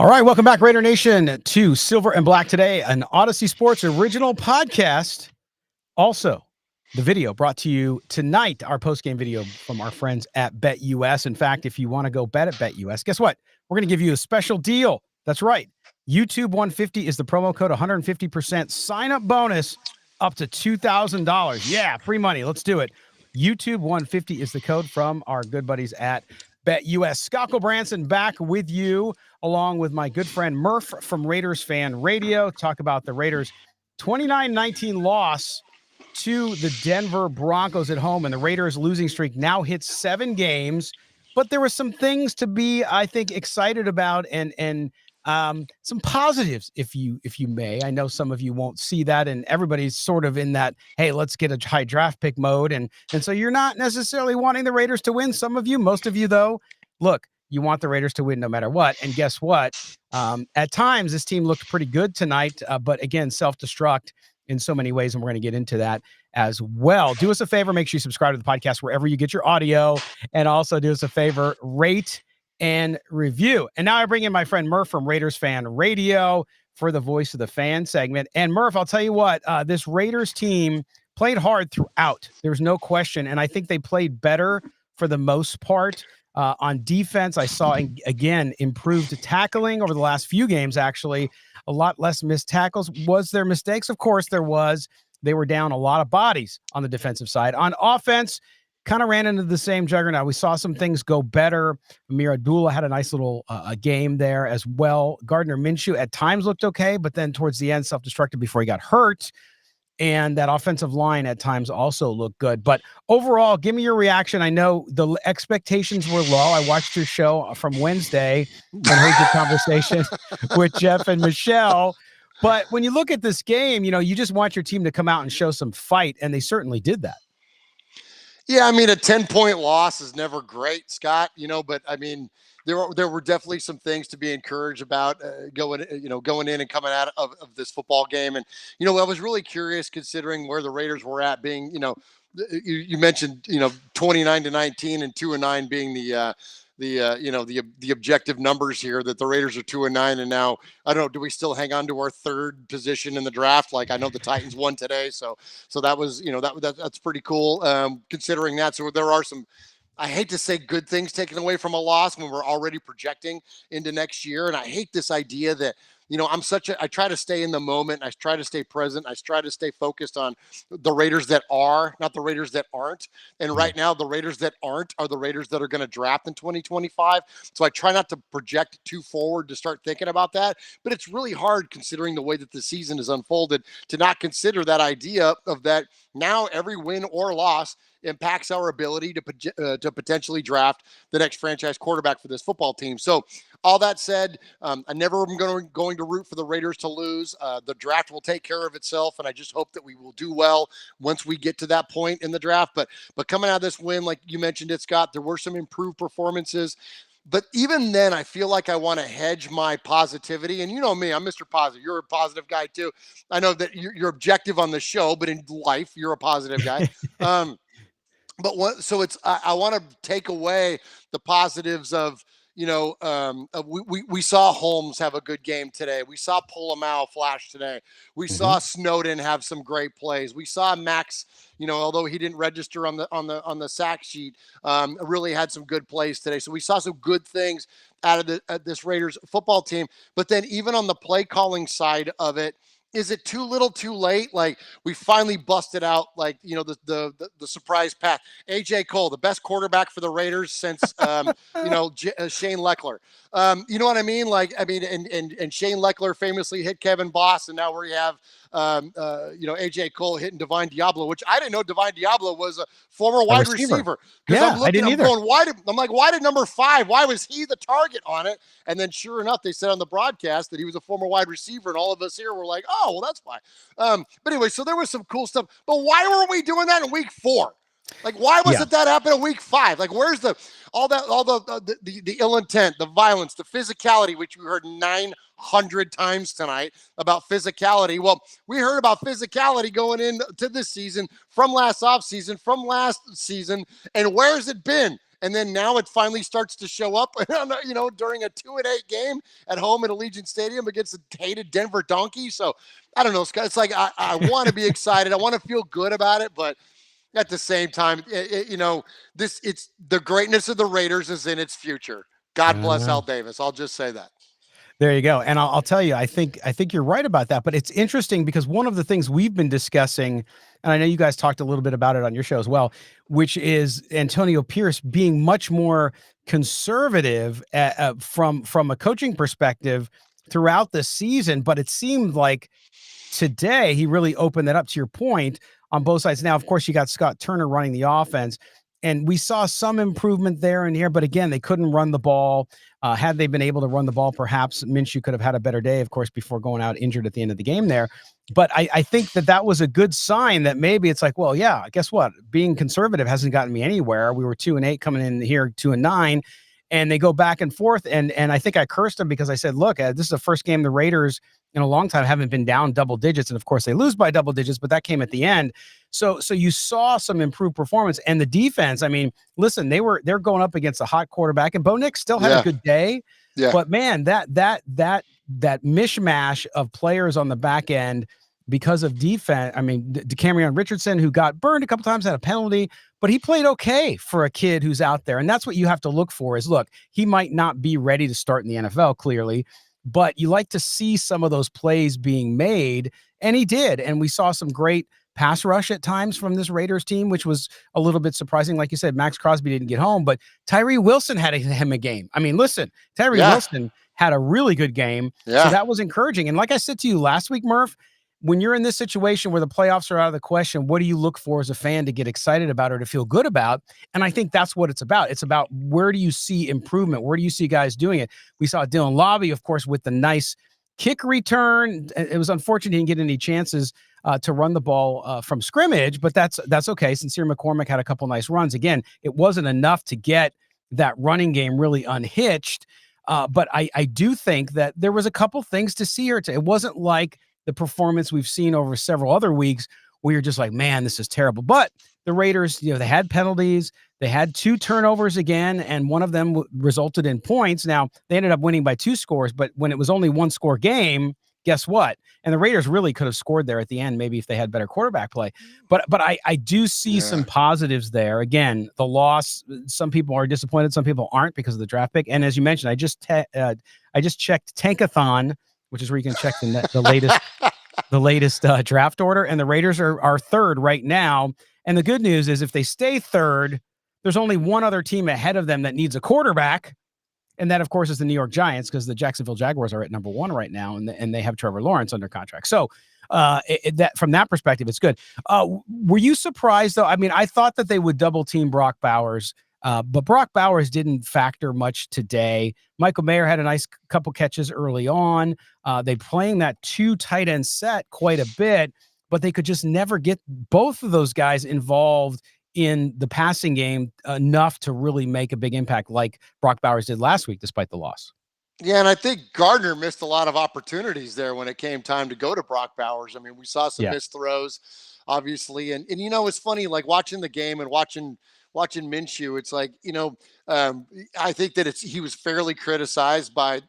All right, welcome back, Raider Nation, to Silver and Black Today, an Odyssey Sports original podcast. Also, the video brought to you tonight, our post-game video from our friends at BetUS. In fact, if you want to go bet at BetUS, guess what? We're going to give you a special deal. That's right. YouTube 150 is the promo code, 150% sign-up bonus up to $2,000. Yeah, free money. Let's do it. YouTube 150 is the code from our good buddies at BetUS. Scott Gulbransen back with you, along with my good friend Murf from Raiders Fan Radio. Talk about the Raiders' 29-19 loss to the Denver Broncos at home, and the Raiders' losing streak now hits 7 games. But there were some things to be, I think, excited about, and some positives, if you may. I know some of you won't see that, and everybody's sort of in that, hey, let's get a high draft pick mode, and so you're not necessarily wanting the Raiders to win. Some of you, most of you, though, look, you want the Raiders to win no matter what. And guess what? At times, this team looked pretty good tonight, but again, self-destruct in so many ways, and we're going to get into that as well. Do us a favor, make sure you subscribe to the podcast wherever you get your audio, and also do us a favor, rate and review. And now I bring in my friend Murf from Raiders Fan Radio for the Voice of the Fan segment. And Murf, I'll tell you what, this Raiders team played hard throughout. There's no question, and I think they played better for the most part. On defense, I saw, again, improved tackling over the last few games, actually. A lot less missed tackles. Was there mistakes? Of course there was. They were down a lot of bodies on the defensive side. On offense, kind of ran into the same juggernaut. We saw some things go better. Amir Abdullah had a nice little game there as well. Gardner Minshew at times looked okay, but then towards the end, self-destructed before he got hurt. And that offensive line at times also looked good. But overall, give me your reaction. I know the expectations were low. I watched your show from Wednesday and heard your conversation with Jeff and Michelle. But when you look at this game, you just want your team to come out and show some fight, and they certainly did that. Yeah, I mean, a 10-point loss is never great, Scott, but I mean, there were definitely some things to be encouraged about going in and coming out of this football game. And, I was really curious considering where the Raiders were at being, you mentioned, 29-19 and 2-9 being the objective numbers here, that the Raiders are 2-9. And now, I don't know, do we still hang on to our third position in the draft? Like, I know the Titans won today. So that was, that's pretty cool considering that. So there are some, I hate to say, good things taken away from a loss when we're already projecting into next year. And I hate this idea that, I try to stay in the moment. I try to stay present. I try to stay focused on the Raiders that are, not the Raiders that aren't. And right now, the Raiders that aren't are the Raiders that are going to draft in 2025. So I try not to project too forward to start thinking about that. But it's really hard, considering the way that the season is unfolded, to not consider that idea of that now every win or loss impacts our ability to potentially draft the next franchise quarterback for this football team. So all that said, I never am going to root for the Raiders to lose. The draft will take care of itself, and I just hope that we will do well once we get to that point in the draft. But coming out of this win, like you mentioned it, Scott, there were some improved performances. But even then, I feel like I want to hedge my positivity. And you know me, I'm Mr. Positive. You're a positive guy, too. I know that you're objective on the show, but in life, you're a positive guy. I want to take away the positives of, we saw Holmes have a good game today. We saw Polamalu flash today. We saw Snowden have some great plays. We saw Max, although he didn't register on the sack sheet, really had some good plays today. So we saw some good things out of this Raiders football team. But then even on the play calling side of it, is it too little too late? Like, we finally busted out, like, the surprise pass. AJ Cole, the best quarterback for the Raiders since, Shane Leckler. You know what I mean? Like, I mean, and Shane Leckler famously hit Kevin Boss, and now we have, AJ Cole hitting Divine Diablo, which I didn't know Divine Diablo was a former wide receiver. Yeah, I didn't either. I'm like, why did number 5? Why was he the target on it? And then sure enough, they said on the broadcast that he was a former wide receiver, and all of us here were like, oh, well, that's fine. But anyway, so there was some cool stuff. But why were we doing that in week 4? Like, why wasn't that happen in week 5? Like, where's the ill intent, the violence, the physicality, which we heard 900 times tonight about physicality? Well, we heard about physicality going into this season from last offseason, from last season, and where's it been? And then now it finally starts to show up, during a 2-8 game at home at Allegiant Stadium against the hated Denver Donkeys. So I don't know, Scott. It's like I want to be excited. I want to feel good about it, but at the same time, it's the greatness of the Raiders is in its future. God bless Al Davis. I'll just say that. There you go. And I'll tell you, I think you're right about that. But it's interesting because one of the things we've been discussing, and I know you guys talked a little bit about it on your show as well, which is Antonio Pierce being much more conservative from a coaching perspective throughout the season. But it seemed like today he really opened that up, to your point, on both sides. Now, of course, you got Scott Turner running the offense, and we saw some improvement there and here, but again, they couldn't run the ball. Had they been able to run the ball, perhaps Minshew could have had a better day, of course, before going out injured at the end of the game there. But I think that was a good sign that maybe it's like, well, yeah, guess what? Being conservative hasn't gotten me anywhere. We were 2-8 coming in here, 2-9, and they go back and forth. And I think I cursed them because I said, look, this is the first game the Raiders in a long time haven't been down double digits. And of course they lose by double digits, but that came at the end. So you saw some improved performance, and the defense, I mean, listen, they're going up against a hot quarterback, and Bo Nix still had a good day. Yeah. But man, that mishmash of players on the back end because of defense. I mean, DeCamerion Richardson, who got burned a couple times, had a penalty, but he played okay for a kid who's out there. And that's what you have to look for is, look, he might not be ready to start in the NFL, clearly, but you like to see some of those plays being made, and he did. And we saw some great pass rush at times from this Raiders team, which was a little bit surprising. Like you said, Maxx Crosby didn't get home, but Tyree Wilson had him a game. I mean, listen, Tyree Wilson had a really good game. Yeah. So that was encouraging. And like I said to you last week, Murph, when you're in this situation where the playoffs are out of the question, what do you look for as a fan to get excited about or to feel good about? And I think that's what it's about. It's about, where do you see improvement? Where do you see guys doing it? We saw Dylan Lobby, of course, with the nice kick return. It was unfortunate he didn't get any chances to run the ball from scrimmage, but that's okay. Sincere McCormick had a couple nice runs. Again, it wasn't enough to get that running game really unhitched. But I do think that there was a couple things to see here. It wasn't like the performance we've seen over several other weeks where you're just like, man, this is terrible. But the Raiders, they had penalties. They had 2 turnovers again, and one of them resulted in points. Now, they ended up winning by 2 scores, but when it was only 1-score game, guess what? And the Raiders really could have scored there at the end, maybe if they had better quarterback play. But I do see some positives there. Again, the loss, some people are disappointed, some people aren't because of the draft pick. And as you mentioned, I just checked Tankathon, which is where you can check the latest draft order, and the Raiders are third right now. And the good news is, if they stay third, there's only one other team ahead of them that needs a quarterback, and that, of course, is the New York Giants, because the Jacksonville Jaguars are at number 1 right now, and they have Trevor Lawrence under contract. So that from that perspective, it's good. Were you surprised, though? I mean, I thought that they would double team Brock Bowers, but Brock Bowers didn't factor much today. Michael Mayer had a nice couple catches early on. They playing that 2 tight end set quite a bit, but they could just never get both of those guys involved in the passing game enough to really make a big impact like Brock Bowers did last week, despite the loss. Yeah, and I think Gardner missed a lot of opportunities there when it came time to go to Brock Bowers. I mean, we saw some missed throws, obviously. And it's funny, like watching the game and watching Minshew, it's like, I think that he was fairly criticized by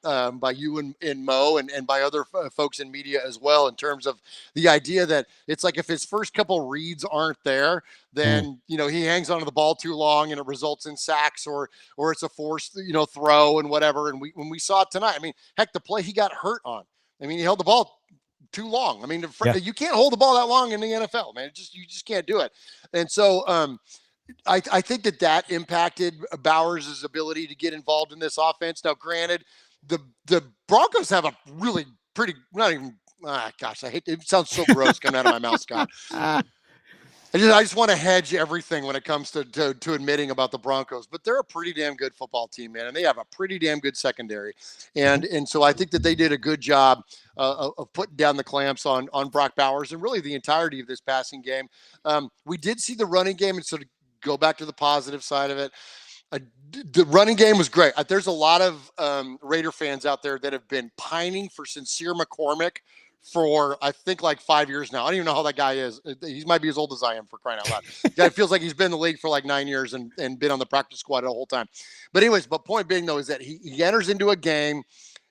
you and Mo and by other folks in media as well, in terms of the idea that it's like, if his first couple reads aren't there, then, he hangs onto the ball too long and it results in sacks or it's a forced, throw and whatever. And when we saw it tonight, I mean, heck, the play he got hurt on, I mean, he held the ball too long. I mean, you can't hold the ball that long in the NFL, man. You just can't do it. And so, I think that impacted Bowers' ability to get involved in this offense. Now, granted, the Broncos have a really pretty, not even, gosh, I hate it. It sounds so gross coming out of my mouth, Scott. I just want to hedge everything when it comes to admitting about the Broncos, but they're a pretty damn good football team, man, and they have a pretty damn good secondary, and so I think that they did a good job of putting down the clamps on Brock Bowers and really the entirety of this passing game. We did see the running game, and sort of go back to the positive side of it. The running game was great. There's a lot of Raider fans out there that have been pining for Sincere McCormick for I think like 5 years now. I don't even know how that guy is. He might be as old as I am, for crying out loud. Guy feels like he's been in the league for like 9 years and been on the practice squad the whole time. But anyways, but point being though is that he enters into a game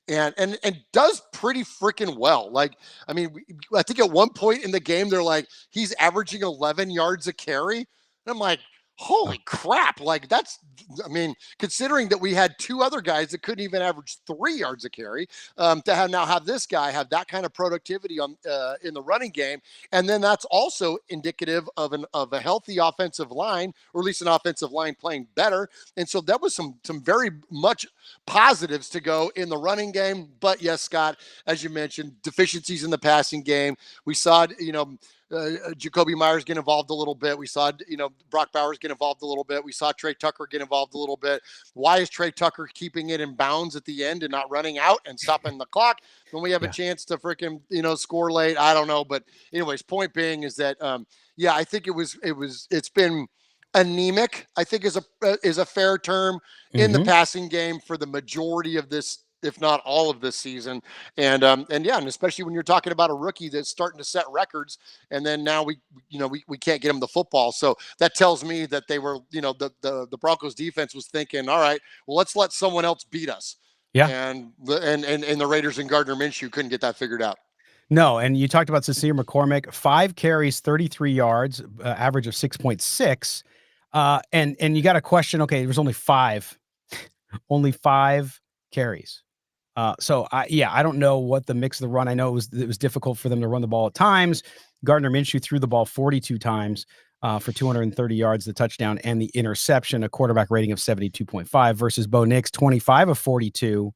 and does pretty freaking well. Like, I mean, I think at one point in the game, they're like, he's averaging 11 yards a carry. And I'm like, holy crap. Like that's, I mean, considering that we had two other guys that couldn't even average 3 yards a carry, to have this guy have that kind of productivity on in the running game. And then that's also indicative of a healthy offensive line, or at least an offensive line playing better. And so that was some very much positives to go in the running game. But yes, Scott, as you mentioned, deficiencies in the passing game. We saw, Jacoby Myers get involved a little bit. We saw, Brock Bowers get involved a little bit. We saw Trey Tucker get involved a little bit. Why is Trey Tucker keeping it in bounds at the end and not running out and stopping the clock when we have a chance to freaking, score late? I don't know. But anyways, point being is that, I think it's been anemic, I think is a fair term in the passing game for the majority of this, if not all of this season. And especially when you're talking about a rookie that's starting to set records, and then now we can't get him the football. So that tells me that they were, the Broncos defense was thinking, all right, well, let's let someone else beat us. Yeah. And the Raiders and Gardner Minshew couldn't get that figured out. No, and you talked about Cecile McCormick, 5 carries, 33 yards, average of 6.6. And you got to question, okay, there was only 5 carries. So I don't know what the mix of the run. I know it was difficult for them to run the ball at times. Gardner Minshew threw the ball 42 times for 230 yards, the touchdown and the interception, a quarterback rating of 72.5 versus Bo Nix, 25 of 42,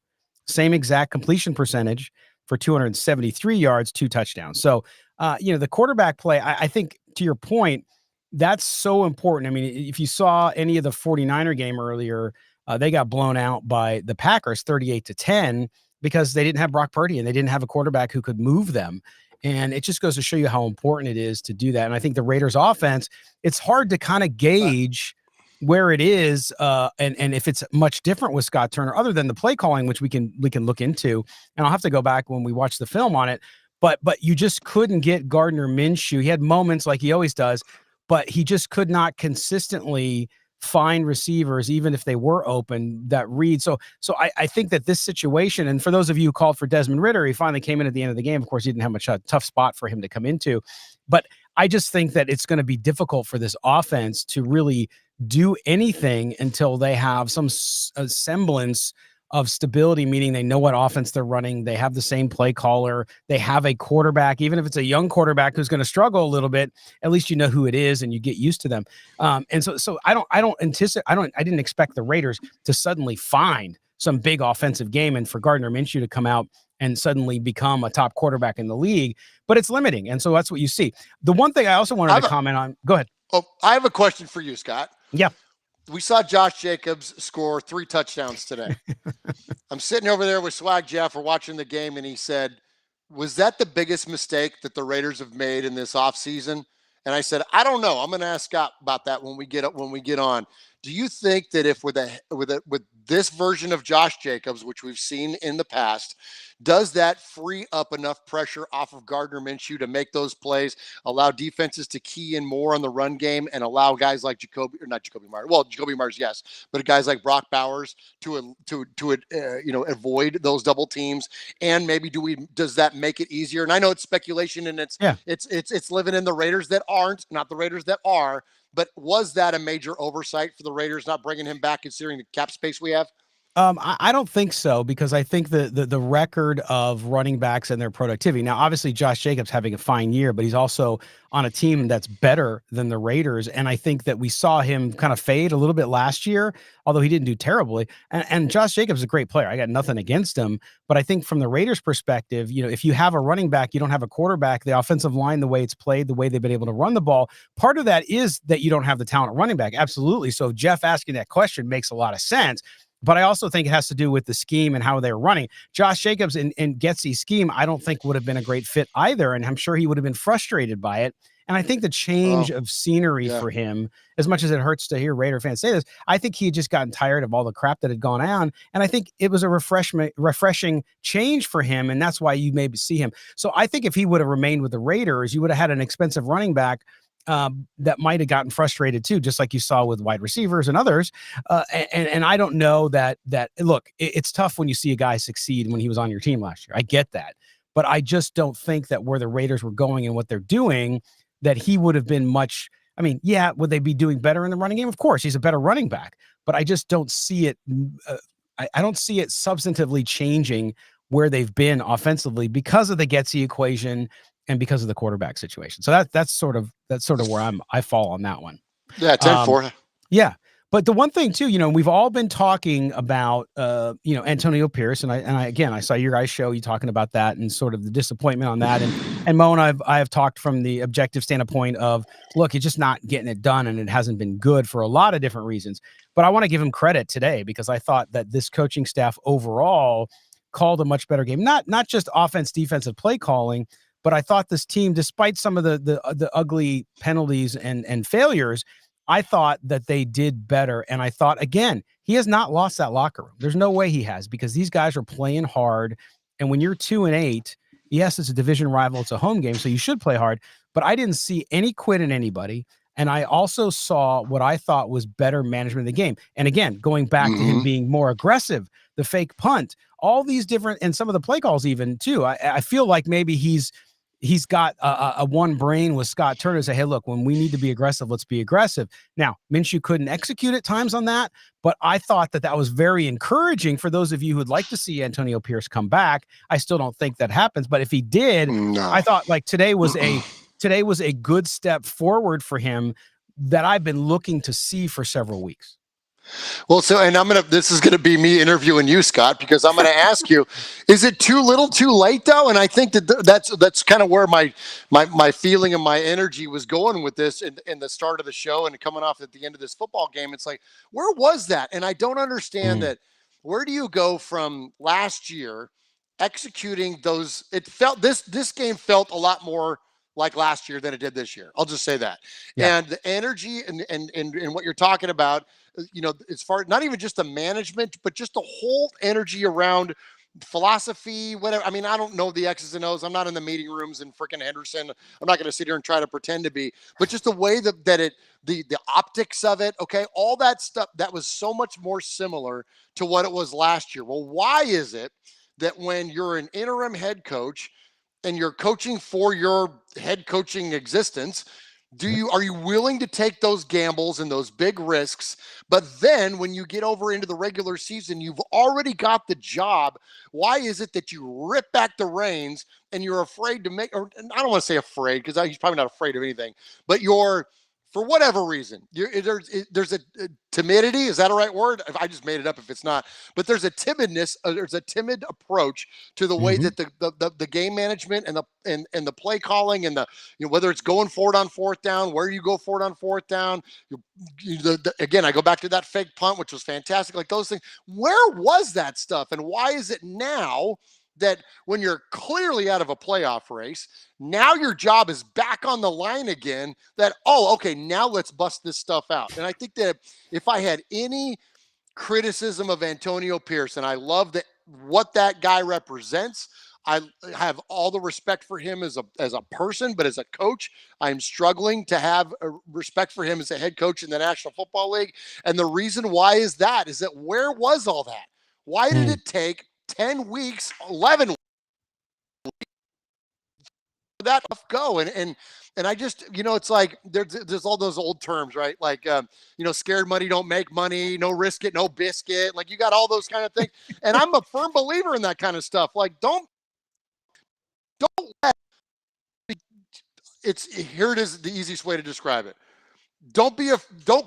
same exact completion percentage for 273 yards, 2 touchdowns. So, the quarterback play, I think to your point, that's so important. I mean, if you saw any of the 49er game earlier, they got blown out by the Packers 38-10 because they didn't have Brock Purdy and they didn't have a quarterback who could move them. And it just goes to show you how important it is to do that. And I think the Raiders offense, it's hard to kind of gauge where it is and if it's much different with Scott Turner, other than the play calling, which we can look into. And I'll have to go back when we watch the film on it. But you just couldn't get Gardner Minshew. He had moments like he always does, but he just could not consistently find receivers, even if they were open, that read. So I think that this situation, and for those of you who called for Desmond Ridder, he finally came in at the end of the game. Of course, he didn't have much a tough spot for him to come into, but I just think that it's going to be difficult for this offense to really do anything until they have some semblance of stability, meaning they know what offense they're running. They have the same play caller. They have a quarterback, even if it's a young quarterback who's going to struggle a little bit, at least you know who it is and you get used to them. And so I didn't expect the Raiders to suddenly find some big offensive game and for Gardner Minshew to come out and suddenly become a top quarterback in the league, but it's limiting. And so that's what you see. The one thing I also wanted to comment on, go ahead. Oh, I have a question for you, Scott. Yeah. We saw Josh Jacobs score 3 touchdowns today. I'm sitting over there with Swag Jeff. We're watching the game, and he said, was that the biggest mistake that the Raiders have made in this offseason? And I said, I don't know. I'm going to ask Scott about that when we get on. Do you think that if with this version of Josh Jacobs, which we've seen in the past, does that free up enough pressure off of Gardner Minshew to make those plays, allow defenses to key in more on the run game, and allow guys like Jacoby Myers, yes, but guys like Brock Bowers to avoid those double teams? And maybe does that make it easier? And I know it's speculation, and it's living in the Raiders that aren't, not the Raiders that are. But was that a major oversight for the Raiders not bringing him back, considering the cap space we have? I don't think so, because I think the record of running backs and their productivity. Now, obviously, Josh Jacobs having a fine year, but he's also on a team that's better than the Raiders. And I think that we saw him kind of fade a little bit last year, although he didn't do terribly. And Josh Jacobs is a great player. I got nothing against him. But I think from the Raiders' perspective, if you have a running back, you don't have a quarterback, the offensive line, the way it's played, the way they've been able to run the ball, part of that is that you don't have the talent at running back. Absolutely. So Jeff asking that question makes a lot of sense. But I also think it has to do with the scheme and how they're running. Josh Jacobs in Getsy's scheme, I don't think would have been a great fit either. And I'm sure he would have been frustrated by it. And I think the change of scenery yeah. for him, as much as it hurts to hear Raider fans say this, I think he had just gotten tired of all the crap that had gone on. And I think it was a refreshing change for him. And that's why you maybe see him. So I think if he would have remained with the Raiders, you would have had an expensive running back that might have gotten frustrated too, just like you saw with wide receivers and others. And I don't know that look, it's tough when you see a guy succeed when he was on your team last year. I get that, but I just don't think that where the Raiders were going and what they're doing, that he would have been much. I mean, yeah, would they be doing better in the running game? Of course, he's a better running back, but I just don't see it. I don't see it substantively changing where they've been offensively because of the Getsy equation and because of the quarterback situation. So that's sort of where I fall on that one. Yeah, 10-4. Yeah. But the one thing too, we've all been talking about, Antonio Pierce, and I saw your guys' show, you talking about that and sort of the disappointment on that. And Mo and I have talked from the objective standpoint of, look, he's just not getting it done, and it hasn't been good for a lot of different reasons. But I want to give him credit today because I thought that this coaching staff overall called a much better game, not just offense, defensive play calling, but I thought this team, despite some of the ugly penalties and failures, I thought that they did better. And I thought, again, he has not lost that locker room. There's no way he has, because these guys are playing hard. And when you're 2-8, yes, it's a division rival, it's a home game, so you should play hard. But I didn't see any quit in anybody. And I also saw what I thought was better management of the game. And again, going back to him being more aggressive, the fake punt, all these different, and some of the play calls even too. I feel like maybe he's got a one brain with Scott Turner to say, hey, look, when we need to be aggressive, let's be aggressive. Now, Minshew couldn't execute at times on that, but I thought that was very encouraging for those of you who would like to see Antonio Pierce come back. I still don't think that happens, but if he did, I thought like today was a good step forward for him that I've been looking to see for several weeks. Well, this is going to be me interviewing you, Scott, because I'm going to ask you, is it too little too late though? And I think that's kind of where my feeling and my energy was going with this in the start of the show and coming off at the end of this football game. It's like, where was that? And I don't understand that. Where do you go from last year executing those? It felt this game felt a lot more like last year than it did this year. I'll just say that. Yeah. And the energy and what you're talking about, as far not even just the management, but just the whole energy around philosophy, whatever. I mean, I don't know the X's and O's. I'm not in the meeting rooms in freaking Henderson. I'm not going to sit here and try to pretend to be, but just the way that the optics of it, okay, all that stuff, that was so much more similar to what it was last year. Well, why is it that when you're an interim head coach and you're coaching for your head coaching existence, are you willing to take those gambles and those big risks? But then when you get over into the regular season, you've already got the job. Why is it that you rip back the reins and you're afraid to make, or I don't want to say afraid, because he's probably not afraid of anything, but for whatever reason, there's a timidity. Is that a right word? I just made it up if it's not. But there's a timidness. There's a timid approach to the way that the game management and the play calling and whether it's going for it on fourth down, where you go for it on fourth down. Again, I go back to that fake punt, which was fantastic. Like those things. Where was that stuff, and why is it now that when you're clearly out of a playoff race, now your job is back on the line again, that, okay, now let's bust this stuff out? And I think that if I had any criticism of Antonio Pierce, and I love what that guy represents, I have all the respect for him as a person, but as a coach, I'm struggling to have a respect for him as a head coach in the National Football League. And the reason why is that where was all that? Why did it take 10 weeks, 11 weeks for that go? And I just, it's like there's all those old terms, right? Like, scared money don't make money, no risk it, no biscuit. Like you got all those kind of things. And I'm a firm believer in that kind of stuff. Like, don't let here it is, the easiest way to describe it. Don't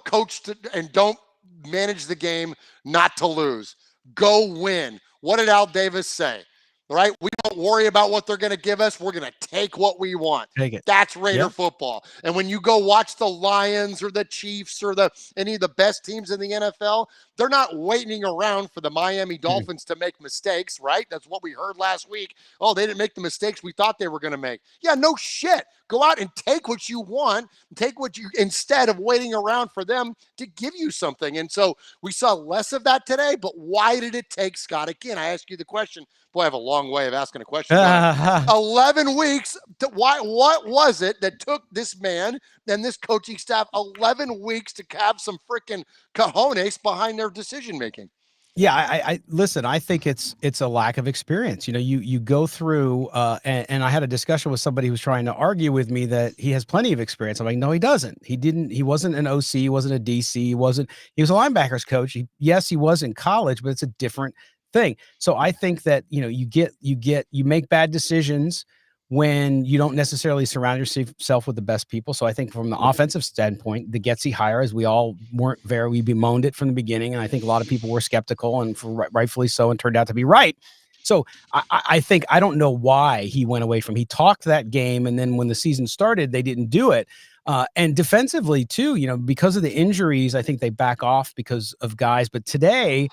coach and don't manage the game not to lose. Go win. What did Al Davis say? right? We don't worry about what they're going to give us. We're going to take what we want. Take it. That's Raider football. And when you go watch the Lions or the Chiefs or any of the best teams in the NFL, they're not waiting around for the Miami Dolphins to make mistakes, right? That's what we heard last week. Oh, they didn't make the mistakes we thought they were going to make. Yeah, no shit. Go out and take what you want, take what you, instead of waiting around for them to give you something. And so we saw less of that today, but why did it take, Scott? Again, I ask you the question. Boy, I have a long way of asking a question. 11 weeks. What was it that took this man and this coaching staff 11 weeks to have some freaking cojones behind their decision making? Yeah, I listen, I think it's a lack of experience. You know, you go through and I had a discussion with somebody who's trying to argue with me that he has plenty of experience. I'm like, no, he doesn't. He wasn't an OC, he wasn't a DC, he was a linebackers coach. Yes, he was in college, but it's a different thing. So I think that, you know, you make bad decisions when you don't necessarily surround yourself with the best people. So I think from the offensive standpoint, the Getsy hire, as we all we bemoaned it from the beginning. And I think a lot of people were skeptical, and rightfully so, and turned out to be right. So I think, I don't know why he went away from, he talked that game. And then when the season started, they didn't do it. And defensively too, you know, because of the injuries, I think they back off because of guys. But today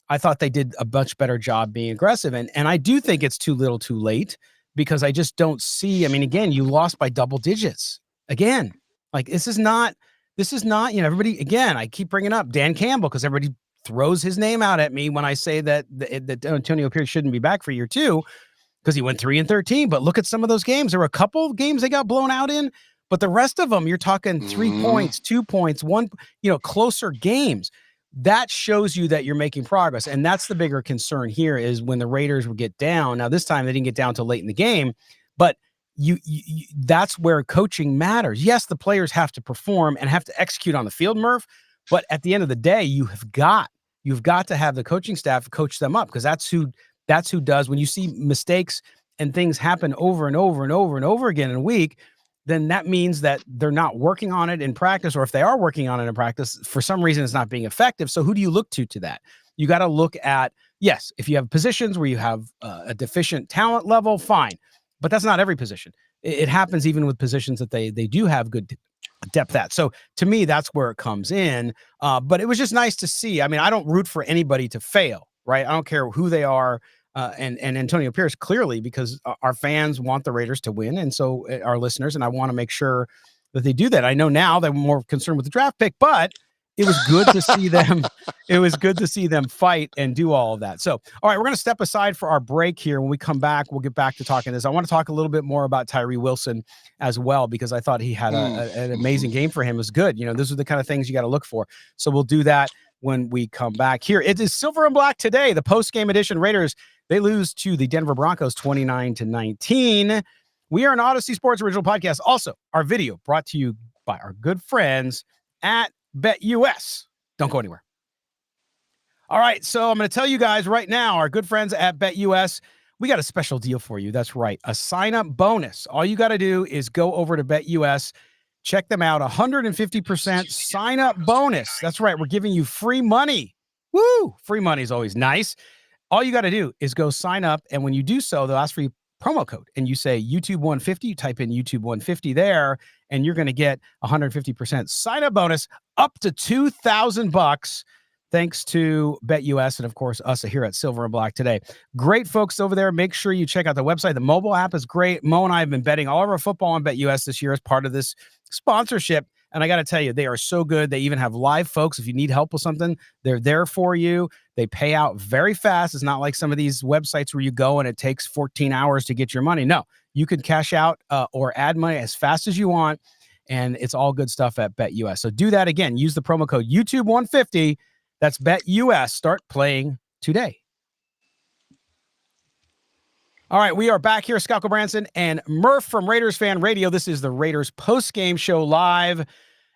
I thought they did a much better job being aggressive. And I do think it's too little too late, because I just don't see, I mean, again, you lost by double digits again. Like, this is not, you know, everybody, again, I keep bringing up Dan Campbell because everybody throws his name out at me when I say that Antonio Pierce shouldn't be back for year 2 because he went 3-13. But look at some of those games. There were a couple of games they got blown out in, but the rest of them, you're talking 3 points, 2 points, 1, you know, closer games. That shows you that you're making progress. And that's the bigger concern here, is when the Raiders would get down. Now, this time they didn't get down till late in the game, but you that's where coaching matters. Yes, the players have to perform and have to execute on the field, Murph, but at the end of the day, you've got to have the coaching staff coach them up, because that's who does. When you see mistakes and things happen over and over and over and over again in a week, then that means that they're not working on it in practice, or if they are working on it in practice, for some reason it's not being effective. So who do you look to that? You got to look at, yes, if you have positions where you have a deficient talent level, fine, but that's not every position. It happens even with positions that they do have good depth at. So to me, that's where it comes in. But it was just nice to see. I mean, I don't root for anybody to fail, right? I don't care who they are. And Antonio Pierce, clearly, because our fans want the Raiders to win, and so our listeners, and I want to make sure that they do that. I know now they're more concerned with the draft pick, but it was good to see them. It was good to see them fight and do all of that. So, all right, we're going to step aside for our break here. When we come back, we'll get back to talking this. I want to talk a little bit more about Tyree Wilson as well, because I thought he had an amazing game for him. It was good. You know, those are the kind of things you got to look for. So we'll do that when we come back here. It is Silver and Black today, the post-game edition. Raiders, they lose to the Denver Broncos 29-19. We are an Odyssey Sports original podcast. Also, our video brought to you by our good friends at BetUS. Don't go anywhere. All right, so I'm going to tell you guys right now, our good friends at BetUS, we got a special deal for you. That's right, a sign-up bonus. All you got to do is go over to BetUS. Check them out, 150% sign-up bonus. That's right, we're giving you free money. Woo! Free money is always nice. All you got to do is go sign up, and when you do so, they'll ask for your promo code, and you say YouTube 150. You type in YouTube 150 there, and you're going to get 150% sign-up bonus up to $2,000. Thanks to BetUS and, of course, us here at Silver and Black today. Great folks over there. Make sure you check out the website. The mobile app is great. Mo and I have been betting all of our football on BetUS this year as part of this sponsorship. And I got to tell you, they are so good. They even have live folks. If you need help with something, they're there for you. They pay out very fast. It's not like some of these websites where you go and it takes 14 hours to get your money. No, you can cash out or add money as fast as you want. And it's all good stuff at BetUS. So do that again. Use the promo code YouTube150. That's BetUS. Start playing today. All right, we are back here. Scott Gulbransen and Murf from Raiders Fan Radio. This is the Raiders post-game show live,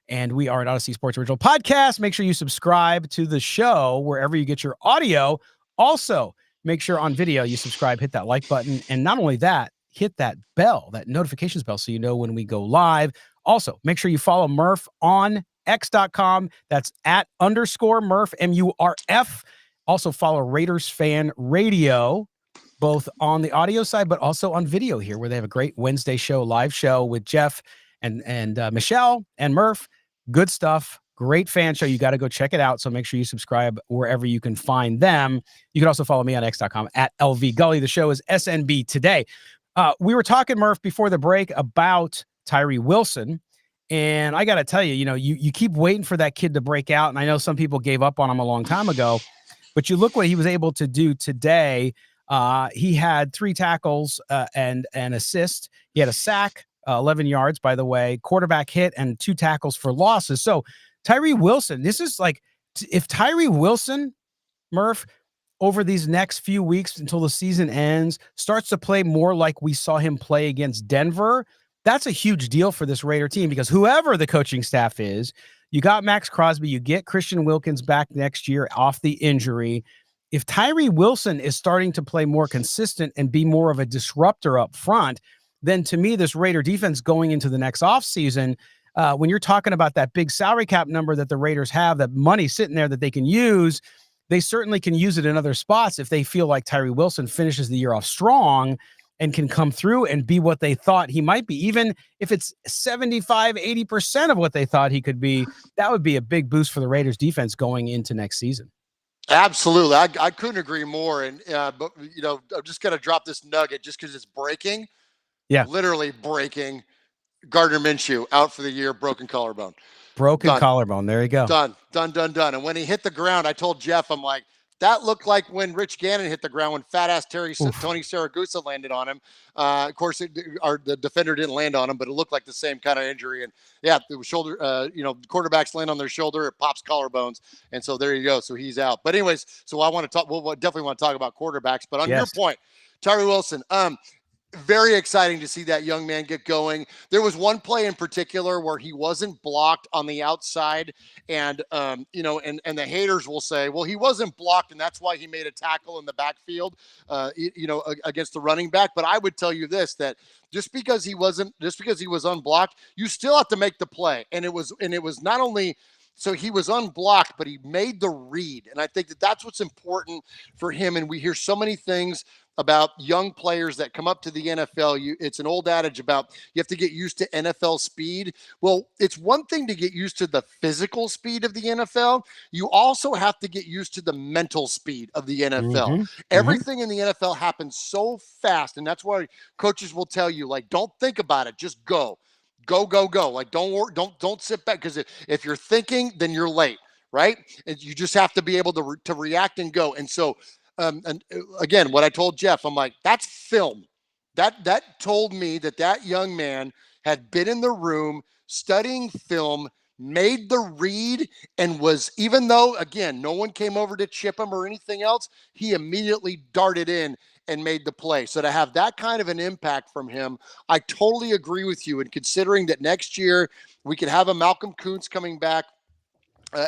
and we are an Odyssey Sports Original podcast. Make sure you subscribe to the show wherever you get your audio. Also, make sure on video you subscribe, hit that like button, and not only that, hit that bell, that notifications bell, so you know when we go live. Also, make sure you follow Murf on X.com. That's @_Murf, MURF. Also follow Raiders Fan Radio. both on the audio side, but also on video here, where they have a great Wednesday show, live show with Jeff and Michelle and Murf. Good stuff. Great fan show. You got to go check it out. So make sure you subscribe wherever you can find them. You can also follow me on x.com at LV Gully. The show is SNB Today. We were talking, Murf, before the break about Tyree Wilson. And I got to tell you, you keep waiting for that kid to break out. And I know some people gave up on him a long time ago, but you look what he was able to do today. He had 3 tackles and an assist. He had a sack, 11 yards, by the way, quarterback hit, and 2 tackles for losses. So Tyree Wilson, this is like, if Tyree Wilson, Murf, over these next few weeks until the season ends, starts to play more like we saw him play against Denver, that's a huge deal for this Raider team, because whoever the coaching staff is, you got Maxx Crosby, you get Christian Wilkins back next year off the injury. If Tyree Wilson is starting to play more consistent and be more of a disruptor up front, then to me, this Raider defense going into the next offseason, when you're talking about that big salary cap number that the Raiders have, that money sitting there that they can use, they certainly can use it in other spots if they feel like Tyree Wilson finishes the year off strong and can come through and be what they thought he might be. Even if it's 75, 80% of what they thought he could be, that would be a big boost for the Raiders defense going into next season. Absolutely. I couldn't agree more. And, but I'm just going to drop this nugget just because it's breaking. Yeah. Literally breaking. Gardner Minshew out for the year, broken collarbone. Broken collarbone. There you go. Done. And when he hit the ground, I told Jeff, I'm like, that looked like when Rich Gannon hit the ground, when fat-ass Tony Saragusa landed on him. Of course, the defender didn't land on him, but it looked like the same kind of injury. And, yeah, it was shoulder, quarterbacks land on their shoulder, it pops collarbones. And so there you go. So he's out. But anyways, so I want to talk – we'll definitely want to talk about quarterbacks. But on your point, Tyree Wilson, very exciting to see that young man get going. There was one play in particular where he wasn't blocked on the outside, and and the haters will say, well, he wasn't blocked, and that's why he made a tackle in the backfield, against the running back. But I would tell you this, that just because he was unblocked, you still have to make the play, and it was not only. So he was unblocked, but he made the read. And I think that that's what's important for him. And we hear so many things about young players that come up to the NFL. It's an old adage about you have to get used to NFL speed. Well, it's one thing to get used to the physical speed of the NFL. You also have to get used to the mental speed of the NFL. Mm-hmm. Everything in the NFL happens so fast. And that's why coaches will tell you, like, don't think about it. Just go. Go. Like, don't sit back, because if you're thinking, then you're late, right? And you just have to be able to react and go. And so, and again, what I told Jeff, I'm like, that's film. That told me that young man had been in the room studying film, made the read, and was, even though, again, no one came over to chip him or anything else, he immediately darted in and made the play. So to have that kind of an impact from him, I totally agree with you. And considering that next year we could have a Malcolm Kuntz coming back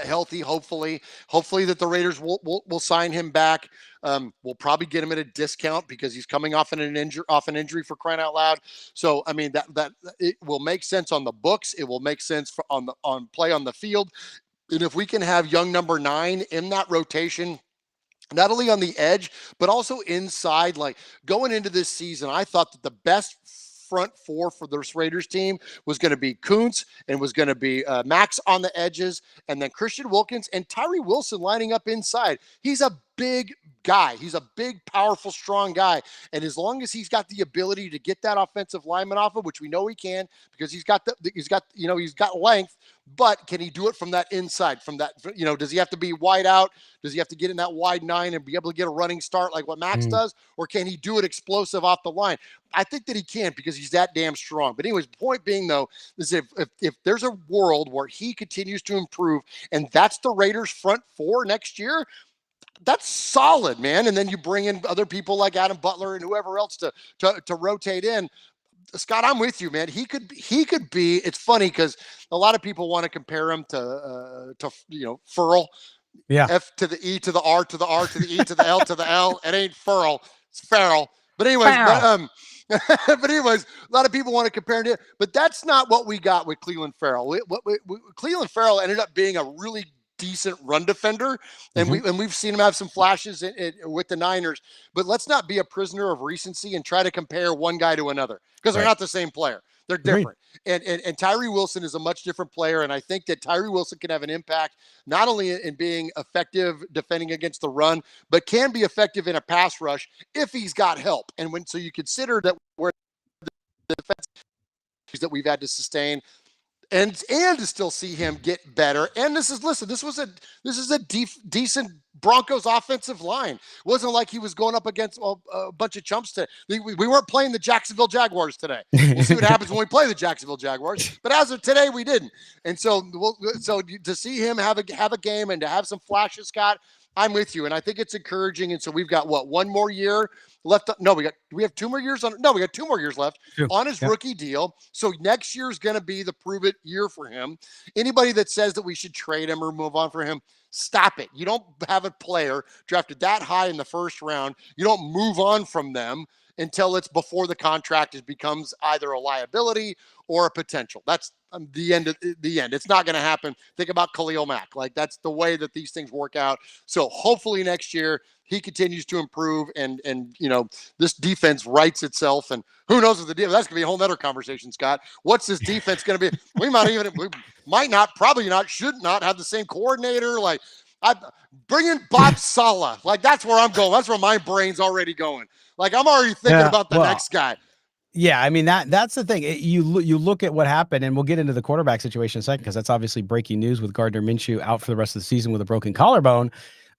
healthy, hopefully that the Raiders will sign him back. We'll probably get him at a discount because he's coming off an injury, for crying out loud. So I mean that it will make sense on the books. It will make sense on play on the field. And if we can have young number 9 in that rotation, not only on the edge, but also inside, like going into this season, I thought that the best front four for this Raiders team was going to be Kuntz and was going to be Max on the edges, and then Christian Wilkins and Tyree Wilson lining up inside. He's a big guy. He's a big, powerful, strong guy. And as long as he's got the ability to get that offensive lineman off of, which we know he can, because he's got length, but can he do it from that inside, does he have to be wide out? Does he have to get in that wide 9 and be able to get a running start like what Max does? Or can he do it explosive off the line? I think that he can, because he's that damn strong. But anyways, point being though, is if there's a world where he continues to improve, and that's the Raiders front four next year, that's solid, man. And then you bring in other people like Adam Butler and whoever else to rotate in. Scott, I'm with you, man. He could be. It's funny because a lot of people want to compare him to Furl. Yeah. F to the E to the R to the R to the E to the L to the L. It ain't Furl. It's Farrell. But anyways, a lot of people want to compare it. But that's not what we got with Cleveland Farrell. Cleveland Farrell ended up being a really decent run defender, and we've seen him have some flashes with the Niners. But let's not be a prisoner of recency and try to compare one guy to another, because they're not the same player. They're different. And Tyree Wilson is a much different player, and I think that Tyree Wilson can have an impact not only in being effective defending against the run, but can be effective in a pass rush if he's got help. And so you consider that where the defense that we've had to sustain, and to still see him get better. And this is a decent Broncos offensive line. It wasn't like he was going up against a bunch of chumps today. We weren't playing the Jacksonville Jaguars today. We'll see what happens when we play the Jacksonville Jaguars. But as of today, we didn't. And so to see him have a game and to have some flashes, Scott, I'm with you. And I think it's encouraging. And so we've got one more year left. No, we have 2 more years on. No, we got 2 more years left on his rookie deal. So next year is going to be the prove it year for him. Anybody that says that we should trade him or move on for him, stop it. You don't have a player drafted that high in the first round. You don't move on from them until it's before the contract becomes either a liability or a potential. That's the end. It's not going to happen. Think about Khalil Mack. Like, that's the way that these things work out. So hopefully next year he continues to improve, and this defense rights itself. And who knows what the deal? That's going to be a whole nother conversation, Scott. What's this defense going to be? We might not, probably not, should not have the same coordinator. Like, I bring in Bob Saleh. Like, that's where I'm going. That's where my brain's already going. Like, I'm already thinking about the next guy. Yeah, I mean, that's the thing. You look at what happened, and we'll get into the quarterback situation in a second, because that's obviously breaking news with Gardner Minshew out for the rest of the season with a broken collarbone.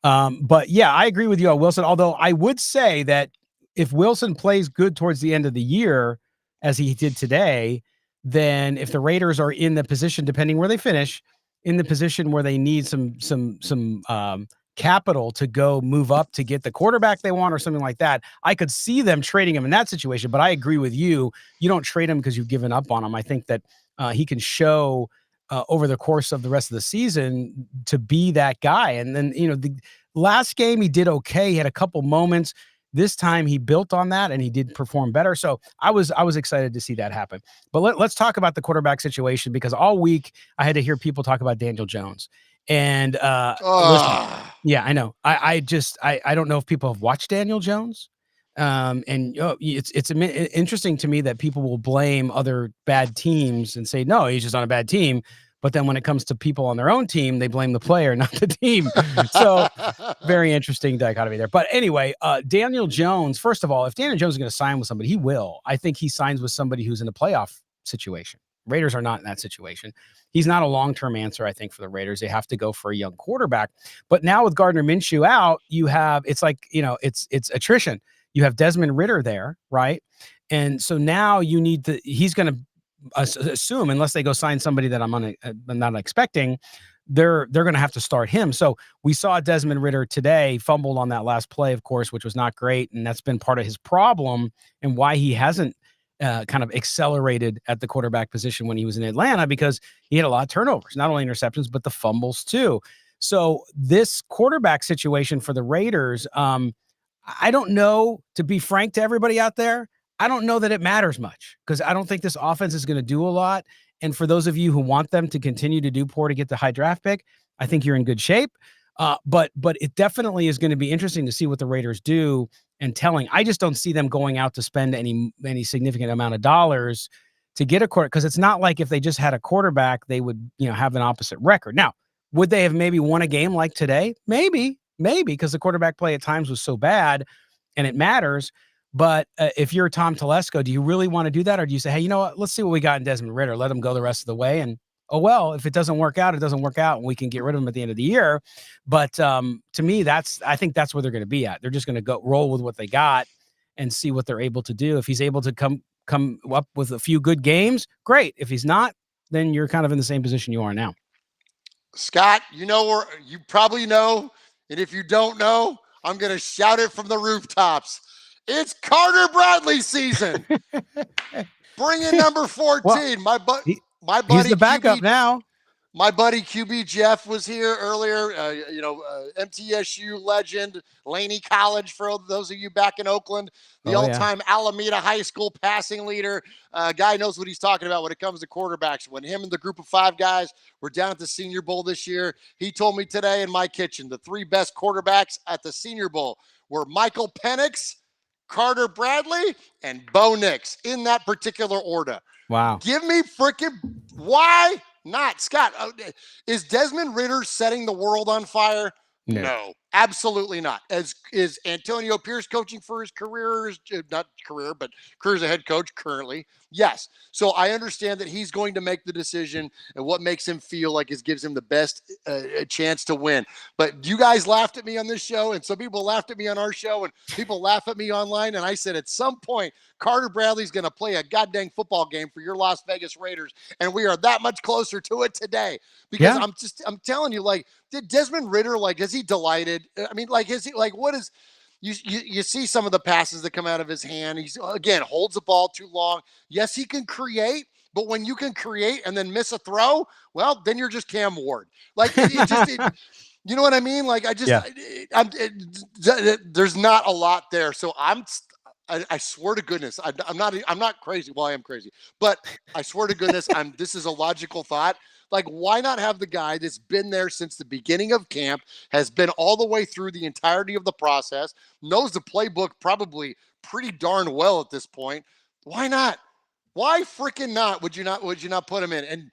But yeah, I agree with you on Wilson. Although I would say that if Wilson plays good towards the end of the year, as he did today, then if the Raiders are in the position, depending where they finish, in the position where they need some capital to go move up to get the quarterback they want or something like that, I could see them trading him in that situation. But I agree with you. You don't trade him because you've given up on him. I think that he can show over the course of the rest of the season to be that guy. And then, the last game he did okay. He had a couple moments. This time he built on that and he did perform better. So I was excited to see that happen. But let's talk about the quarterback situation, because all week I had to hear people talk about Daniel Jones. And listen, yeah, I know. I don't know if people have watched Daniel Jones. It's interesting to me that people will blame other bad teams and say, no, he's just on a bad team. But then when it comes to people on their own team, they blame the player, not the team. So very interesting dichotomy there. But anyway, Daniel Jones, first of all, if Daniel Jones is going to sign with somebody, he will. I think he signs with somebody who's in a playoff situation. Raiders are not in that situation. He's not a long-term answer, I think, for the Raiders. They have to go for a young quarterback. But now with Gardner Minshew out, it's attrition. You have Desmond Ridder there, right? And so now he's going to assume, unless they go sign somebody that I'm not expecting, they're going to have to start him. So we saw Desmond Ridder today fumbled on that last play, of course, which was not great. And that's been part of his problem and why he hasn't kind of accelerated at the quarterback position when he was in Atlanta, because he had a lot of turnovers, not only interceptions, but the fumbles too. So this quarterback situation for the Raiders, I don't know, to be frank to everybody out there, I don't know that it matters much, because I don't think this offense is going to do a lot. And for those of you who want them to continue to do poor to get the high draft pick, I think you're in good shape. But it definitely is going to be interesting to see what the Raiders do and telling. I just don't see them going out to spend any significant amount of dollars to get a quarterback, because it's not like if they just had a quarterback, they would, have an opposite record. Now, would they have maybe won a game like today? Maybe, because the quarterback play at times was so bad and it matters. But if you're Tom Telesco, do you really want to do that? Or do you say, hey, you know what? Let's see what we got in Desmond Ridder. Let him go the rest of the way. And, oh, well, if it doesn't work out, it doesn't work out, and we can get rid of him at the end of the year. But to me, I think that's where they're going to be at. They're just going to go roll with what they got and see what they're able to do. If he's able to come up with a few good games, great. If he's not, then you're kind of in the same position you are now. Scott, you probably know. And if you don't know, I'm going to shout it from the rooftops. It's Carter Bradley season. Bring in number 14. Well, my buddy. He's the backup now. My buddy QB Jeff was here earlier. MTSU legend, Laney College, for those of you back in Oakland, the all-time Alameda High School passing leader. Guy knows what he's talking about when it comes to quarterbacks. When him and the group of 5 guys were down at the Senior Bowl this year, he told me today in my kitchen the 3 best quarterbacks at the Senior Bowl were Michael Penix, Carter Bradley, and Bo Nix, in that particular order. Wow. Give me freaking why not, Scott? Is Desmond Ridder setting the world on fire? No, absolutely not. Is Antonio Pierce coaching for his career? Not career, but career as a head coach currently. Yes. So I understand that he's going to make the decision, and what makes him feel like gives him the best chance to win. But you guys laughed at me on this show, and some people laughed at me on our show, and people laugh at me online. And I said, at some point, Carter Bradley's going to play a goddamn football game for your Las Vegas Raiders, and we are that much closer to it today. Because I'm telling you, like, did Desmond Ridder, like, is he delighted? I mean, like, is he like, what is? You see some of the passes that come out of his hand. He's, again, holds the ball too long. Yes, he can create, but when you can create and then miss a throw, well, then you're just Cam Ward. Like, you know what I mean? Like, there's not a lot there. So I swear to goodness, I'm not crazy. Well, I am crazy, but I swear to goodness, this is a logical thought. Like, why not have the guy that's been there since the beginning of camp, has been all the way through the entirety of the process, knows the playbook probably pretty darn well at this point? Why not? Why freaking not? Would you not put him in? And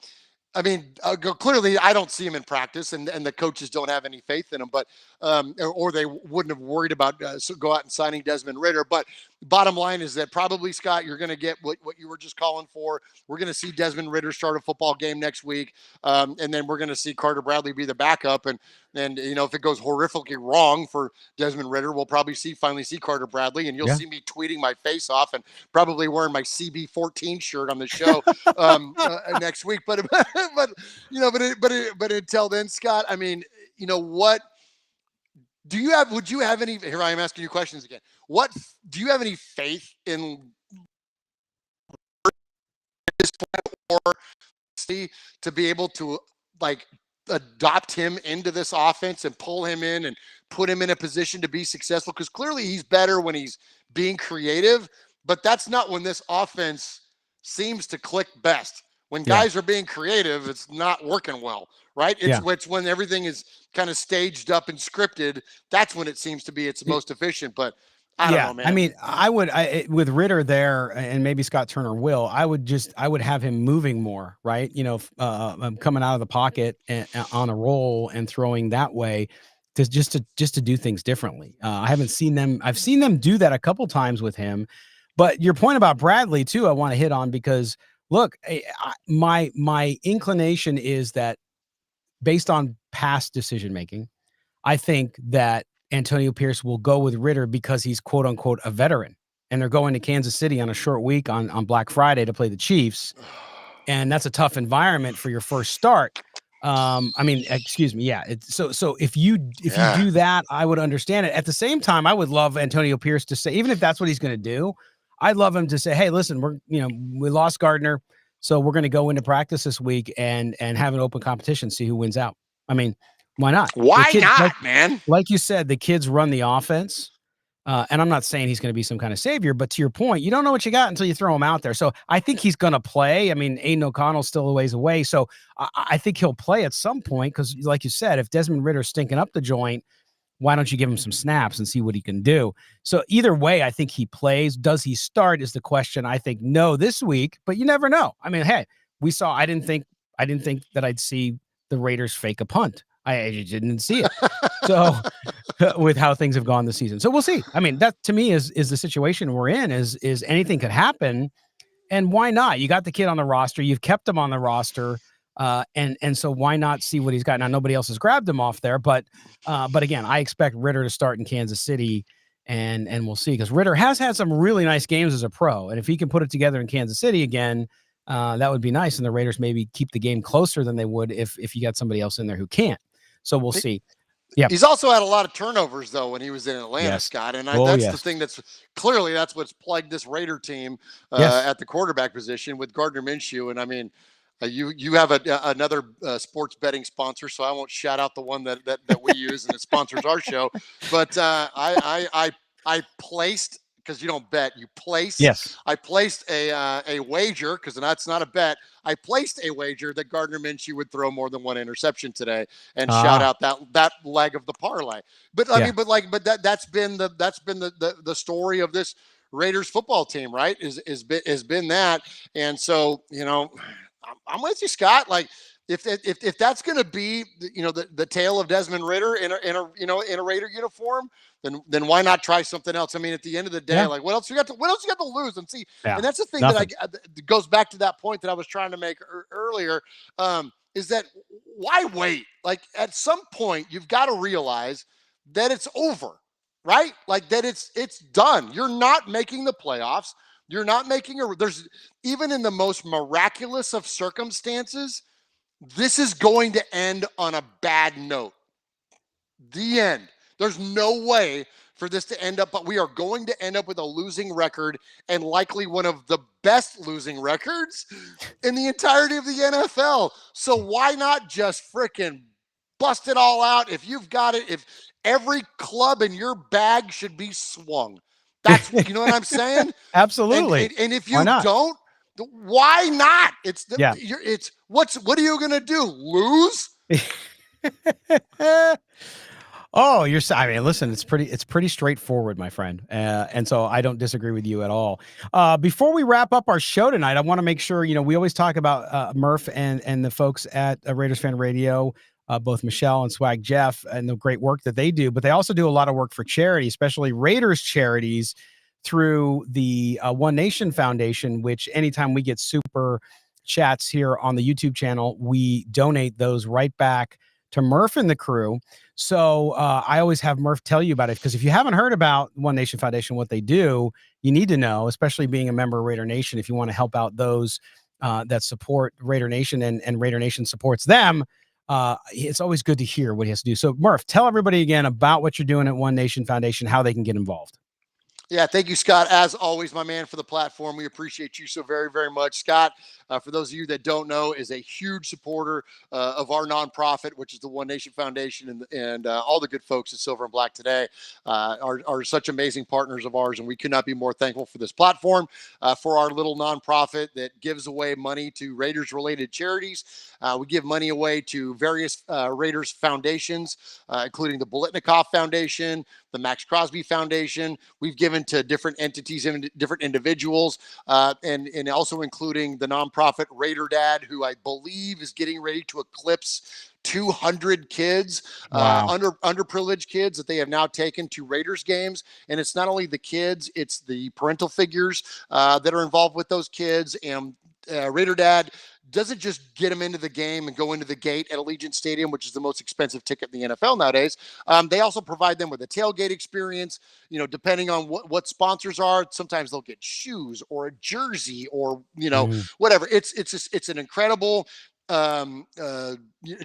I mean, clearly I don't see him in practice, and the coaches don't have any faith in him, but or they wouldn't have worried about go out and signing Desmond Ridder. But bottom line is that probably, Scott, you're going to get what you were just calling for. We're going to see Desmond Ridder start a football game next week, and then we're going to see Carter Bradley be the backup. And if it goes horrifically wrong for Desmond Ridder, we'll probably finally see Carter Bradley, and you'll see me tweeting my face off and probably wearing my CB14 shirt on the show next week. But until then, Scott, I mean, what do you have? Would you have any? Here I am asking you questions again. What do you have any faith in this or to be able to, like, adopt him into this offense and pull him in and put him in a position to be successful? Because clearly he's better when he's being creative, but that's not when this offense seems to click best. When guys are being creative, it's not working well, right? It's when everything is kind of staged up and scripted. That's when it seems to be its most efficient. But I don't know, man. I mean, with Ridder there, and maybe Scott Turner will, I would have him moving more, right? Coming out of the pocket and on a roll and throwing that way, just to do things differently. I've seen them do that a couple times with him. But your point about Bradley too, I want to hit on, because look, my inclination is that based on past decision making, I think that Antonio Pierce will go with Ridder because he's quote unquote a veteran, and they're going to Kansas City on a short week on Black Friday to play the Chiefs. And that's a tough environment for your first start. Excuse me. Yeah. So if you do that, I would understand it. At the same time, I would love Antonio Pierce to say, even if that's what he's going to do, I'd love him to say, hey, listen, we lost Gardner, so we're going to go into practice this week and have an open competition, see who wins out. I mean, why not? Why not, man? Like you said, the kids run the offense. And I'm not saying he's going to be some kind of savior, but to your point, you don't know what you got until you throw him out there. So I think he's going to play. I mean, Aiden O'Connell's still a ways away. So I think he'll play at some point, because like you said, if Desmond Ridder's stinking up the joint, why don't you give him some snaps and see what he can do? So either way, I think he plays. Does he start is the question. I think no this week, but you never know. I mean, hey, I didn't think that I'd see the Raiders fake a punt. I didn't see it. So with how things have gone this season. So we'll see. I mean, that to me is the situation we're in, is anything could happen. And why not? You got the kid on the roster. You've kept him on the roster. And so why not see what he's got? Now, nobody else has grabbed him off there, but again, I expect Ridder to start in Kansas City, and we'll see, because Ridder has had some really nice games as a pro. And if he can put it together in Kansas City again, that would be nice. And the Raiders maybe keep the game closer than they would if you got somebody else in there who can't. So we'll see. Yeah. He's also had a lot of turnovers though when he was in Atlanta, Scott. And that's the thing that's what's plagued this Raider team at the quarterback position with Gardner Minshew. And I mean, You have another sports betting sponsor, so I won't shout out the one that we use and it sponsors our show. But I placed, because you don't bet, you place. Yes. I placed a wager, because that's not a bet. I placed a wager that Gardner Minshew would throw more than one interception today, and shout out that leg of the parlay. But I mean, but that's been the story of this Raiders football team, right? Has been that, and so I'm with you, Scott. Like, if that's going to be the tale of Desmond Ridder in a Raider uniform, then why not try something else? I mean, at the end of the day, like, what else you got to lose? And see, and that's the thing that goes back to that point that I was trying to make earlier, is that why wait? Like, at some point, you've got to realize that it's over, right? Like, that it's done. You're not making the playoffs. You're not making there's, even in the most miraculous of circumstances, this is going to end on a bad note. The end. There's no way for this to end up, but we are going to end up with a losing record, and likely one of the best losing records in the entirety of the NFL. So why not just freaking bust it all out? If you've got it, if every club in your bag should be swung. That's, you know what I'm saying? Absolutely. And if you don't, why not? What are you going to do? Lose? I mean, listen, it's pretty straightforward, my friend. And so I don't disagree with you at all. Before we wrap up our show tonight, I want to make sure, we always talk about Murf and the folks at Raiders Fan Radio, both Michelle and Swag Jeff, and the great work that they do, but they also do a lot of work for charity, especially Raiders charities, through the One Nation Foundation, which anytime we get super chats here on the YouTube channel, we donate those right back to Murf and the crew. So I always have Murf tell you about it, because if you haven't heard about One Nation Foundation, what they do, you need to know, especially being a member of Raider Nation, if you want to help out those that support Raider Nation and Raider Nation supports them. It's always good to hear what he has to do. So Murf, tell everybody again about what you're doing at One Nation Foundation, how they can get involved. Yeah, thank you, Scott. As always, my man, for the platform. We appreciate you so very, very much. Scott, for those of you that don't know, is a huge supporter of our nonprofit, which is the One Nation Foundation, and all the good folks at Silver and Black Today are such amazing partners of ours, and we could not be more thankful for this platform, for our little nonprofit that gives away money to Raiders-related charities. We give money away to various Raiders foundations, including the Bolitnikoff Foundation, the Maxx Crosby Foundation. We've given to different entities and different individuals, and also including the nonprofit Raider Dad, who I believe is getting ready to eclipse 200 kids, underprivileged kids that they have now taken to Raiders games. And it's not only the kids, it's the parental figures that are involved with those kids. And Raider Dad doesn't just get them into the game and go into the gate at Allegiant Stadium, which is the most expensive ticket in the NFL nowadays. They also provide them with a tailgate experience, depending on what sponsors are. Sometimes they'll get shoes or a jersey or, whatever. It's an incredible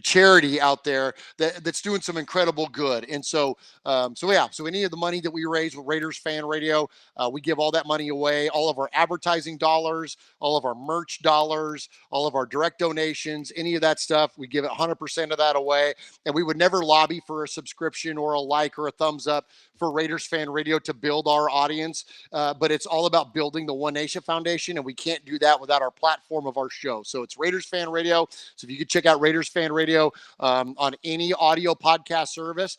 charity out there that's doing some incredible good. And so any of the money that we raise with Raiders Fan Radio, we give all that money away, all of our advertising dollars, all of our merch dollars, all of our direct donations, any of that stuff, we give 100% of that away. And we would never lobby for a subscription or a like or a thumbs up for Raiders Fan Radio to build our audience. But it's all about building the One Nation Foundation, and we can't do that without our platform of our show. So it's Raiders Fan Radio. So if you could check out Raiders Fan Radio on any audio podcast service,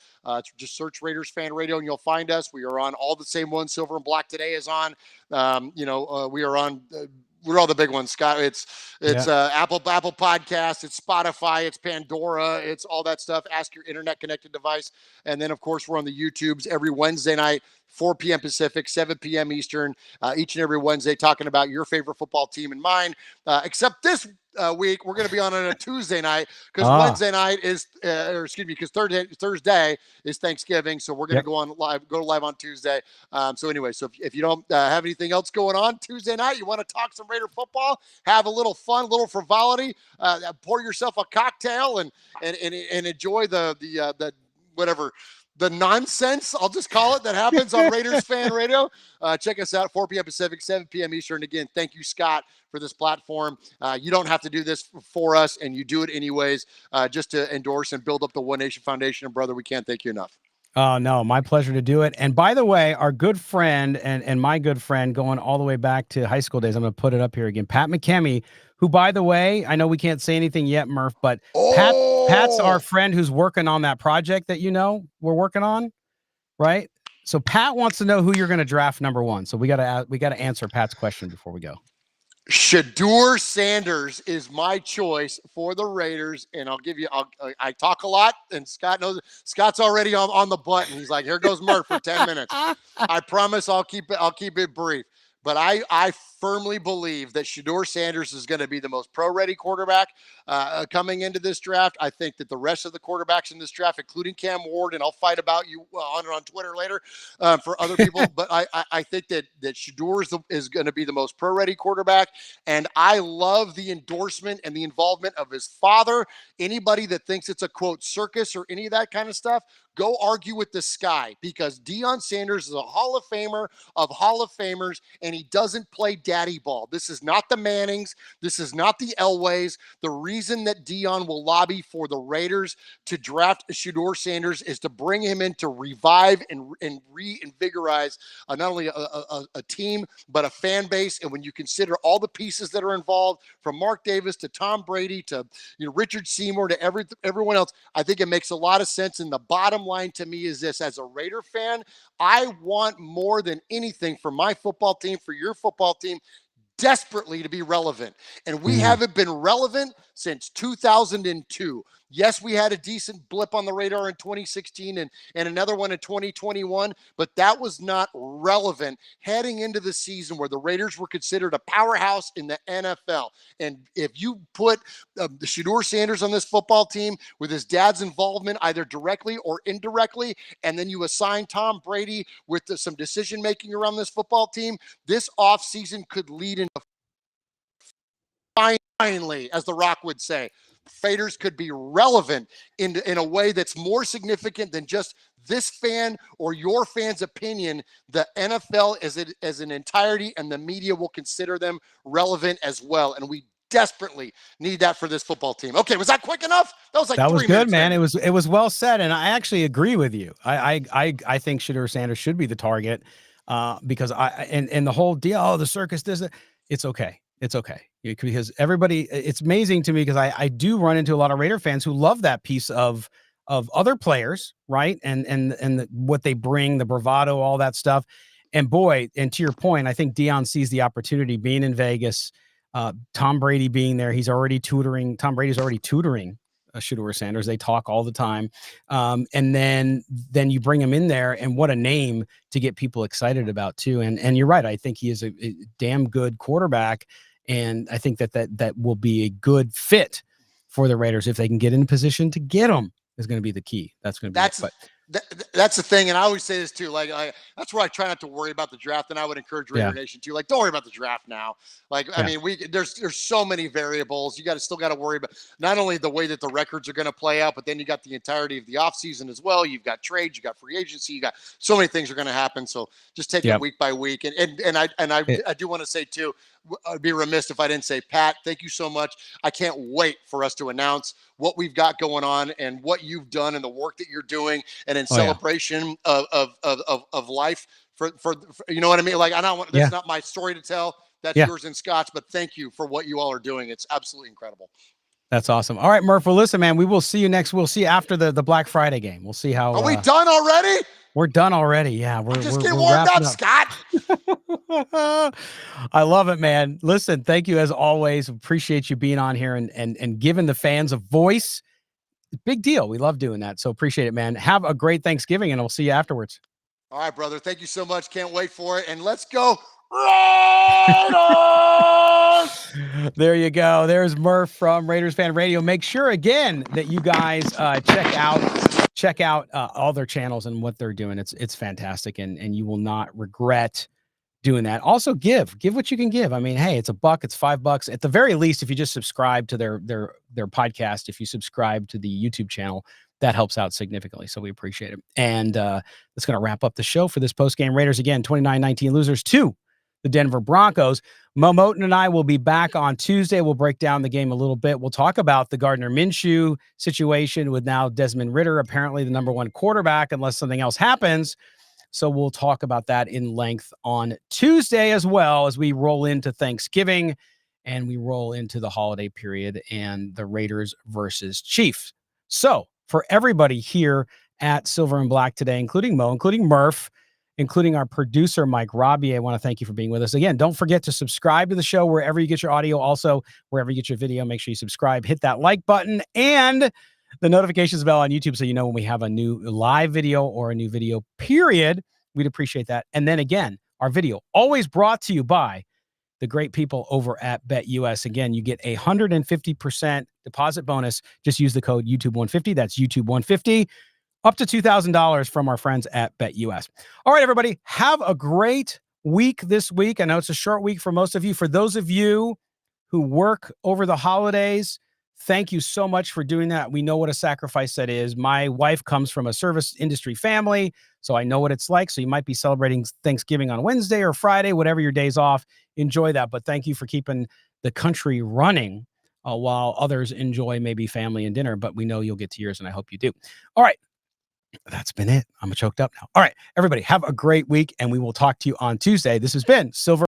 just search Raiders Fan Radio and you'll find us. We are on all the same ones Silver and Black Today is on. We are on. We're all the big ones, Scott. It's Apple Podcasts, it's Spotify, it's Pandora, it's all that stuff. Ask your internet connected device. And then, of course, we're on the YouTubes every Wednesday night, 4 p.m. Pacific, 7 p.m. Eastern, each and every Wednesday, talking about your favorite football team and mine. Except this week, we're going to be on a Tuesday night, because Wednesday night is, because Thursday is Thanksgiving. So we're going to go live on Tuesday. So anyway, so if you don't have anything else going on Tuesday night, you want to talk some Raider football, have a little fun, a little frivolity, pour yourself a cocktail and enjoy the whatever, the nonsense, I'll just call it, that happens on Raiders Fan Radio. Check us out, 4 p.m. Pacific, 7 p.m. Eastern. Again, thank you, Scott, for this platform. You don't have to do this for us, and you do it anyways, just to endorse and build up the One Nation Foundation. And brother, we can't thank you enough. Oh, no, my pleasure to do it. And by the way, our good friend and my good friend going all the way back to high school days, I'm going to put it up here again, Pat McKemmy, who, by the way, I know we can't say anything yet, Murph, but Pat's our friend who's working on that project that we're working on, right? So Pat wants to know who you're going to draft number 1. So we got to answer Pat's question before we go. Shedeur Sanders is my choice for the Raiders, and I'll give you. I talk a lot, and Scott knows. Scott's already on the button. He's like, "Here goes Murph for 10 minutes." I promise I'll keep it brief. But I firmly believe that Shedeur Sanders is going to be the most pro-ready quarterback coming into this draft. I think that the rest of the quarterbacks in this draft, including Cam Ward, and I'll fight about you on Twitter later for other people, but I think that Shedeur is going to be the most pro-ready quarterback, and I love the endorsement and the involvement of his father. Anybody that thinks it's a, quote, circus or any of that kind of stuff, go argue with the sky, because Deion Sanders is a Hall of Famer of Hall of Famers, and he doesn't play daddy ball. This is not the Mannings. This is not the Elways. The reason that Deion will lobby for the Raiders to draft Shedeur Sanders is to bring him in to revive and reinvigorize not only a team, but a fan base. And when you consider all the pieces that are involved, from Mark Davis to Tom Brady to Richard Seymour to everyone else, I think it makes a lot of sense. And the bottom line to me is this: as a Raider fan, I want more than anything for my football team, for your football team, desperately to be relevant. And we haven't been relevant since 2002. Yes, we had a decent blip on the radar in 2016 and another one in 2021, but that was not relevant heading into the season where the Raiders were considered a powerhouse in the NFL. And if you put the Shedeur Sanders on this football team with his dad's involvement, either directly or indirectly, and then you assign Tom Brady with some decision-making around this football team, this offseason could lead into finally, as The Rock would say, Raiders could be relevant in a way that's more significant than just this fan or your fan's opinion. The NFL as an entirety and the media will consider them relevant as well. And we desperately need that for this football team. Okay, was that quick enough? That was like that 3 was good, minutes man. in. It was well said, and I actually agree with you. I think Shedeur Sanders should be the target because and the whole deal. Oh, the circus does it. It's okay. It's okay, because everybody, it's amazing to me because I do run into a lot of Raider fans who love that piece of other players, right? And what they bring, the bravado, all that stuff. And boy, and to your point, I think Deion sees the opportunity being in Vegas, Tom Brady being there. Tom Brady's already tutoring Shedeur Sanders. They talk all the time. And then you bring him in there, and what a name to get people excited about too. And you're right. I think he is a damn good quarterback. And I think that will be a good fit for the Raiders if they can get in position to get him. Is going to be the key. That's going to be that's the thing. And I always say this too. Like, that's where I try not to worry about the draft. And I would encourage Raider Nation too. Like, don't worry about the draft now. Like, I mean, there's so many variables. You still got to worry about not only the way that the records are going to play out, but then you got the entirety of the offseason as well. You've got trades, you got free agency, you got so many things are going to happen. So just take it week by week. And I do want to say too, I'd be remiss if I didn't say, Pat, thank you so much. I can't wait for us to announce what we've got going on and what you've done and the work that you're doing, and in celebration of life for you know what I mean? Like, I don't want, that's not my story to tell. That's yours and Scott's, but thank you for what you all are doing. It's absolutely incredible. That's awesome. All right, Murph. Well, listen, man, we'll see you after the Black Friday game. We'll see how. Are we done already? We're done already. Yeah. We're just getting warmed up, Scott. I love it, man. Listen, thank you as always. Appreciate you being on here and giving the fans a voice. Big deal. We love doing that. So appreciate it, man. Have a great Thanksgiving, and we'll see you afterwards. All right, brother. Thank you so much. Can't wait for it. And let's go Raiders! There you go. There's Murph from Raiders Fan Radio. Make sure again that you guys check out all their channels and what they're doing. It's fantastic, and you will not regret doing that. Also, give what you can give. I mean, hey, it's $1, it's $5 at the very least. If you just subscribe to their podcast, if you subscribe to the YouTube channel, that helps out significantly. So we appreciate it. And that's going to wrap up the show for this post-game. Raiders, again, 29-19 losers to the Denver Broncos. Mo Moten and I will be back on Tuesday. We'll break down the game a little bit. We'll talk about the Gardner Minshew situation with now Desmond Ridder, apparently the number one quarterback, unless something else happens. So we'll talk about that in length on Tuesday, as well as we roll into Thanksgiving and we roll into the holiday period and the Raiders versus Chiefs. So for everybody here at Silver and Black today, including Mo, including Murf, including our producer, Mike Robbie, I want to thank you for being with us. Again, don't forget to subscribe to the show wherever you get your audio. Also, wherever you get your video, make sure you subscribe, hit that like button, and the notifications bell on YouTube so you know when we have a new live video or a new video, period. We'd appreciate that. And then again, our video always brought to you by the great people over at BetUS. Again, you get a 150% deposit bonus. Just use the code YouTube150. That's YouTube150. Up to $2,000 from our friends at BetUS. All right, everybody, have a great week this week. I know it's a short week for most of you. For those of you who work over the holidays, thank you so much for doing that. We know what a sacrifice that is. My wife comes from a service industry family, so I know what it's like. So you might be celebrating Thanksgiving on Wednesday or Friday, whatever your day's off. Enjoy that. But thank you for keeping the country running while others enjoy maybe family and dinner. But we know you'll get to yours, and I hope you do. All right. That's been it. I'm choked up now. All right, everybody, have a great week, and we will talk to you on Tuesday. This has been Silver